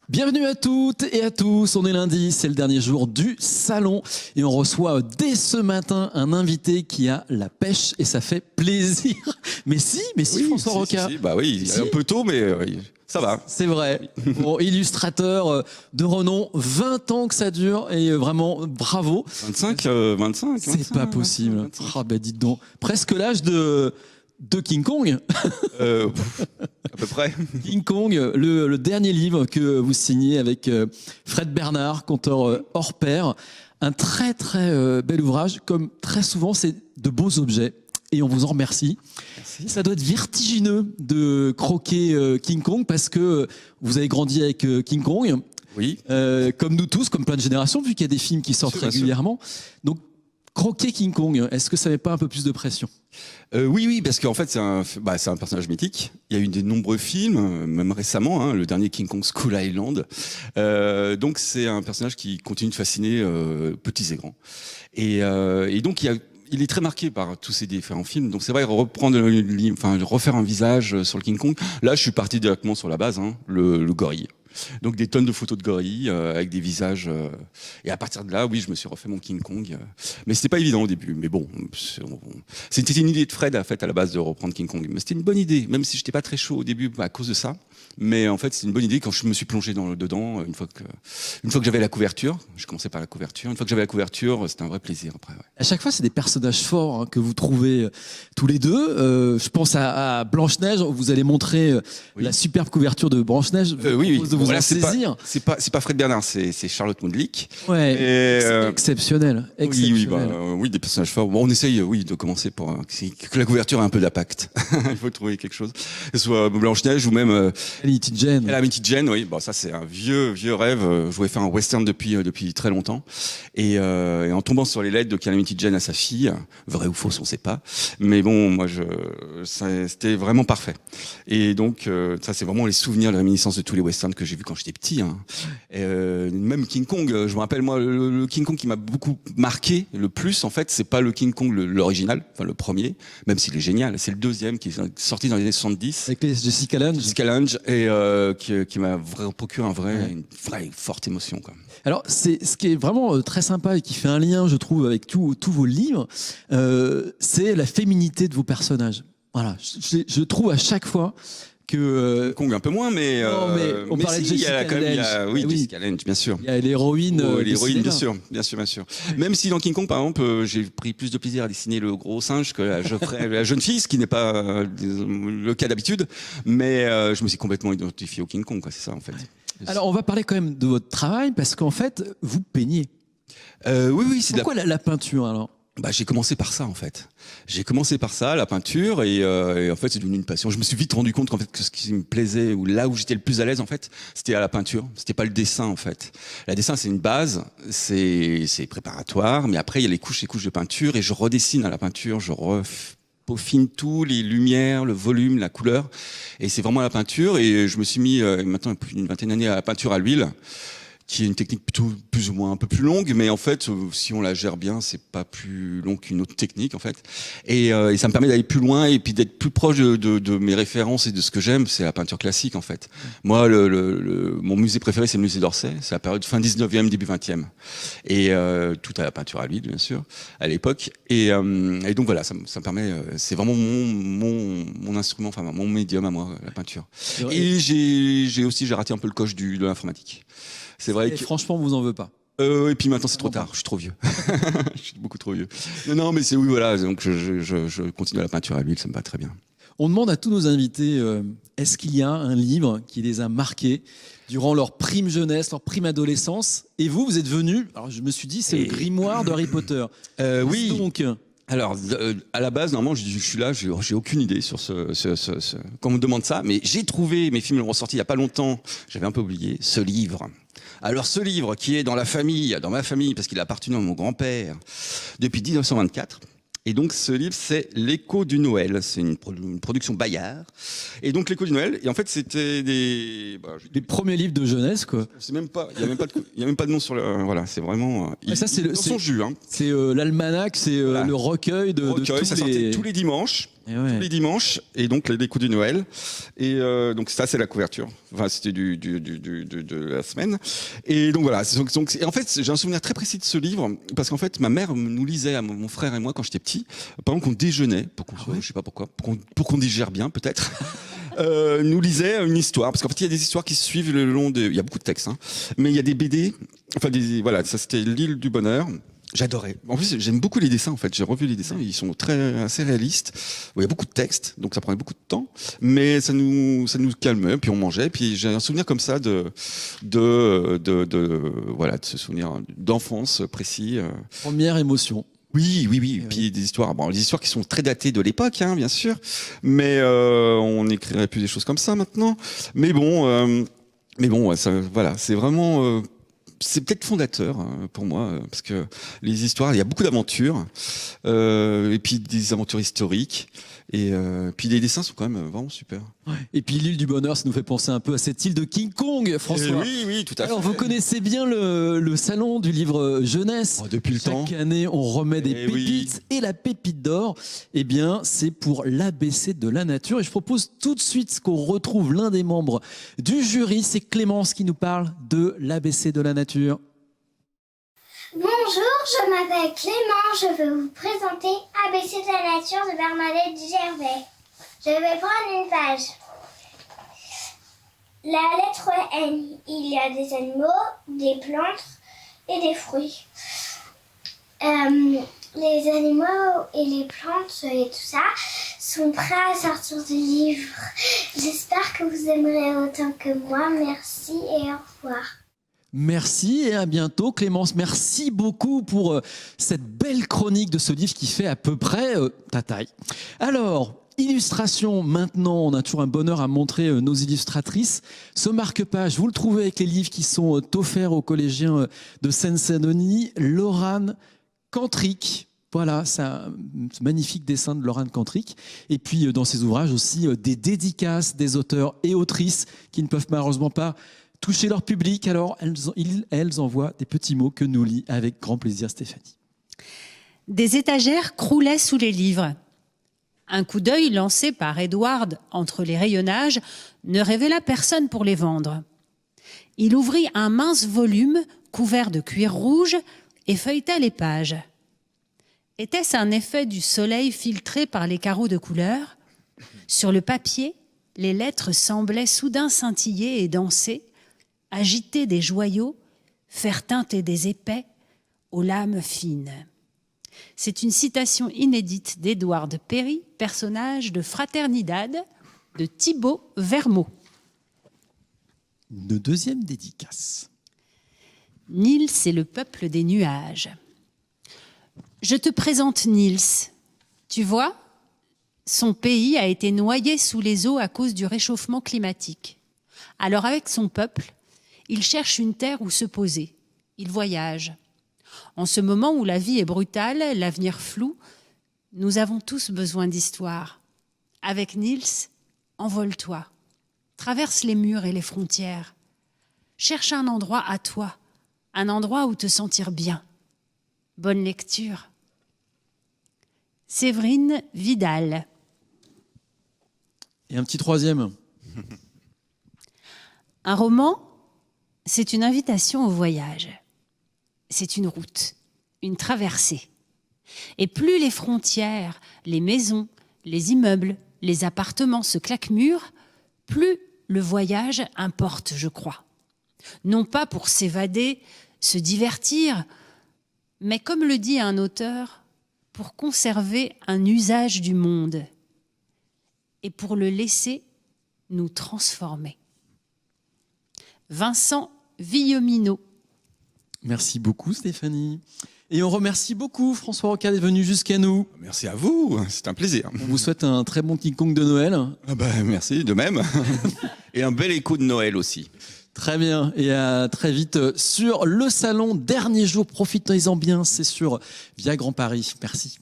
Bienvenue à toutes et à tous, on est lundi, c'est le dernier jour du salon et on reçoit dès ce matin un invité qui a la pêche et ça fait plaisir. Mais si, oui, François Roca. Si. Bah oui, il est un peu tôt mais ça va. C'est vrai, bon, illustrateur de renom, 20 ans que ça dure et vraiment bravo. 25. C'est pas possible. 25. Ah bah dites donc, presque l'âge de King Kong. À peu près. King Kong, le dernier livre que vous signez avec Fred Bernard, conteur hors pair. Un très très bel ouvrage, comme très souvent c'est de beaux objets et on vous en remercie. Merci. Ça doit être vertigineux de croquer King Kong parce que vous avez grandi avec King Kong. Oui. Comme nous tous, comme plein de générations, vu qu'il y a des films qui sortent régulièrement. Donc croquer King Kong, est-ce que ça met pas un peu plus de pression ? Oui, parce qu'en fait, c'est un personnage mythique. Il y a eu de nombreux films, même récemment, le dernier King Kong Skull Island. Donc, c'est un personnage qui continue de fasciner petits et grands. Et donc, il est très marqué par tous ces différents films. Donc, c'est vrai, refaire un visage sur le King Kong. Là, je suis parti directement sur la base, le gorille. Donc des tonnes de photos de gorilles avec des visages et à partir de là, oui, je me suis refait mon King Kong. Mais c'était pas évident au début. Mais bon, c'était une idée de Fred à la base de reprendre King Kong. Mais c'était une bonne idée, même si j'étais pas très chaud au début à cause de ça. Mais en fait, c'est une bonne idée quand je me suis plongé dedans. Une fois que j'avais la couverture, j'ai commencé par la couverture. Une fois que j'avais la couverture, c'était un vrai plaisir après. Ouais. À chaque fois, c'est des personnages forts que vous trouvez tous les deux. Je pense à Blanche-Neige. Vous allez montrer la superbe couverture de Blanche-Neige. Oui. Vous en saisir. C'est pas Fred Bernard, c'est Charlotte Mondlik. Ouais. C'est exceptionnel. Oui, des personnages forts. Bon, on essaye, de commencer que la couverture ait un peu d'impact. Il faut trouver quelque chose. Que ce soit Blanche-Neige ou même Calamity Jane. Calamity Jane, oui. Bon, ça c'est un vieux rêve. Je voulais faire un western depuis très longtemps. Et en tombant sur les lettres de Calamity Jane à sa fille, vrai ou faux, on sait pas. Mais bon, moi, c'était vraiment parfait. Et donc, ça c'est vraiment les souvenirs, les réminiscences de tous les westerns que j'ai vus quand j'étais petit. Même King Kong, je me rappelle moi, le King Kong qui m'a beaucoup marqué le plus, en fait, c'est pas le King Kong l'original, enfin le premier, même s'il est génial. C'est le deuxième qui est sorti dans les années 70. Avec Jessica Lange. Et qui m'a procuré une vraie forte émotion, quoi. Alors, c'est ce qui est vraiment très sympa et qui fait un lien, je trouve, avec tous vos livres, c'est la féminité de vos personnages. Voilà, je trouve à chaque fois que Kong un peu moins, mais on parlait de Jessica Lange. Jessica Lange, bien sûr. Il y a l'héroïne. L'héroïne, bien sûr. Même si dans King Kong, par exemple, j'ai pris plus de plaisir à dessiner le gros singe que la jeune fille, ce qui n'est pas le cas d'habitude. Mais je me suis complètement identifié au King Kong, quoi. C'est ça, en fait. Alors, on va parler quand même de votre travail parce qu'en fait, vous peignez. Oui, c'est pourquoi la peinture alors? J'ai commencé par ça, en fait. J'ai commencé par ça, la peinture, et en fait, c'est devenu une passion. Je me suis vite rendu compte qu'en fait, que ce qui me plaisait, ou là où j'étais le plus à l'aise, en fait, c'était à la peinture. C'était pas le dessin, en fait. Le dessin, c'est une base, c'est préparatoire, mais après, il y a les couches de peinture, et je redessine à la peinture, je peaufine tout, les lumières, le volume, la couleur, et c'est vraiment la peinture, et je me suis mis, maintenant, plus d'une vingtaine d'années à la peinture à l'huile, qui est une technique plutôt plus ou moins un peu plus longue, mais en fait, si on la gère bien, c'est pas plus long qu'une autre technique, en fait. Et ça me permet d'aller plus loin et puis d'être plus proche de mes références et de ce que j'aime, c'est la peinture classique, en fait. Moi, mon musée préféré, c'est le musée d'Orsay. C'est la période fin 19e, début 20e. Et tout à la peinture à l'huile, bien sûr, à l'époque. Et donc voilà, ça me permet, c'est vraiment mon instrument, enfin mon médium à moi, la peinture. Et j'ai raté un peu le coche de l'informatique. C'est vrai que franchement, on vous en veut pas. Et puis maintenant c'est trop tard, je suis trop vieux. Je suis beaucoup trop vieux. Non, mais c'est oui, voilà. Donc je continue la peinture à l'huile, ça me va très bien. On demande à tous nos invités, est-ce qu'il y a un livre qui les a marqués durant leur prime jeunesse, leur prime adolescence? Et vous êtes venu, alors je me suis dit, c'est le grimoire de Harry Potter. Oui. Donc, alors, à la base, normalement, je suis là, j'ai aucune idée sur quand on me demande ça, mais j'ai trouvé, mes films l'ont ressorti il y a pas longtemps, j'avais un peu oublié, ce livre. Alors, ce livre qui est dans ma famille, parce qu'il a appartenu à mon grand-père depuis 1924, Et donc ce livre, c'est L'écho du Noël. C'est une production Bayard. Et donc L'écho du Noël. Et en fait, c'était Les premiers livres de jeunesse, quoi. c'est même pas, il y a même pas de nom sur le. Voilà, c'est vraiment. Ça, c'est dans son jus. Hein. C'est l'almanach, c'est Voilà. le recueil de tous ça sortait tous les dimanches. Et ouais. Tous les dimanches, et donc L'écho du Noël. Et donc ça, c'est la couverture. Enfin, c'était de la semaine. Et donc voilà. Et en fait, j'ai un souvenir très précis de ce livre parce qu'en fait, ma mère nous lisait à mon frère et moi quand j'étais petit, pendant qu'on déjeunait, je sais pas pourquoi, pour qu'on digère bien peut-être. Nous lisait une histoire parce qu'en fait, il y a des histoires qui se suivent le long de. Il y a beaucoup de textes, hein, mais il y a des BD. Enfin, voilà, ça c'était L'île du bonheur. J'adorais. En plus, j'aime beaucoup les dessins, en fait. J'ai revu les dessins, ils sont assez réalistes. Bon, il y a beaucoup de textes, donc ça prenait beaucoup de temps, mais ça nous calmait, puis on mangeait, puis j'ai un souvenir comme ça de ce souvenir d'enfance précis. Première émotion. Oui. Et Puis des histoires qui sont très datées de l'époque, hein, bien sûr, mais on n'écrirait plus des choses comme ça maintenant. Mais bon, ouais, ça, voilà, c'est vraiment. C'est peut-être fondateur pour moi, parce que les histoires, il y a beaucoup d'aventures, et puis des aventures historiques, et puis les dessins sont quand même vraiment super. Et puis l'île du bonheur, ça nous fait penser un peu à cette île de King Kong, François. Oui, tout à fait. Alors vous connaissez bien le salon du livre jeunesse. Depuis le temps. Chaque année, on remet des pépites, et la pépite d'or, eh bien, c'est pour l'ABC de la nature. Et je propose tout de suite qu'on retrouve l'un des membres du jury, c'est Clémence qui nous parle de l'ABC de la nature. Bonjour, je m'appelle Clément, je vais vous présenter ABC de la nature de Bernadette Gervais. Je vais prendre une page. La lettre N, il y a des animaux, des plantes et des fruits. Les animaux et les plantes et tout ça sont prêts à sortir du livre. J'espère que vous aimerez autant que moi. Merci et au revoir. Merci et à bientôt Clémence. Merci beaucoup pour cette belle chronique de ce livre qui fait à peu près ta taille. Alors, illustration maintenant, on a toujours un bonheur à montrer nos illustratrices. Ce marque-page, vous le trouvez avec les livres qui sont offerts aux collégiens de Seine-Saint-Denis. Laurane Cantric. Voilà, c'est un magnifique dessin de Laurane Cantric. Et puis dans ses ouvrages aussi des dédicaces des auteurs et autrices qui ne peuvent malheureusement pas toucher leur public. Alors elles envoient des petits mots que nous lit avec grand plaisir Stéphanie. Des étagères croulaient sous les livres. Un coup d'œil lancé par Edward entre les rayonnages ne révéla personne pour les vendre. Il ouvrit un mince volume couvert de cuir rouge et feuilleta les pages. Était-ce un effet du soleil filtré par les carreaux de couleur ? Sur le papier, les lettres semblaient soudain scintiller et danser, agiter des joyaux, faire teinter des épais aux lames fines. C'est une citation inédite d'Édouard Perry, personnage de Fraternidad de Thibaut Vermeaux. Une deuxième dédicace. Nils et le peuple des nuages. Je te présente Nils. Tu vois, son pays a été noyé sous les eaux à cause du réchauffement climatique. Alors avec son peuple, il cherche une terre où se poser. Il voyage. En ce moment où la vie est brutale, l'avenir flou, nous avons tous besoin d'histoire. Avec Nils, envole-toi. Traverse les murs et les frontières. Cherche un endroit à toi, un endroit où te sentir bien. Bonne lecture. Séverine Vidal. Et un petit troisième. Un roman, c'est une invitation au voyage. C'est une route, une traversée. Et plus les frontières, les maisons, les immeubles, les appartements se claquemurent, plus le voyage importe, je crois. Non pas pour s'évader, se divertir, mais comme le dit un auteur, pour conserver un usage du monde et pour le laisser nous transformer. Vincent Villomino. Merci beaucoup Stéphanie. Et on remercie beaucoup François Rocade d'être venu jusqu'à nous. Merci à vous, c'est un plaisir. On vous souhaite un très bon King Kong de Noël. Merci, de même. Et un bel écho de Noël aussi. Très bien, et à très vite sur le salon. Dernier jour, profitez-en bien, c'est sur Via Grand Paris. Merci.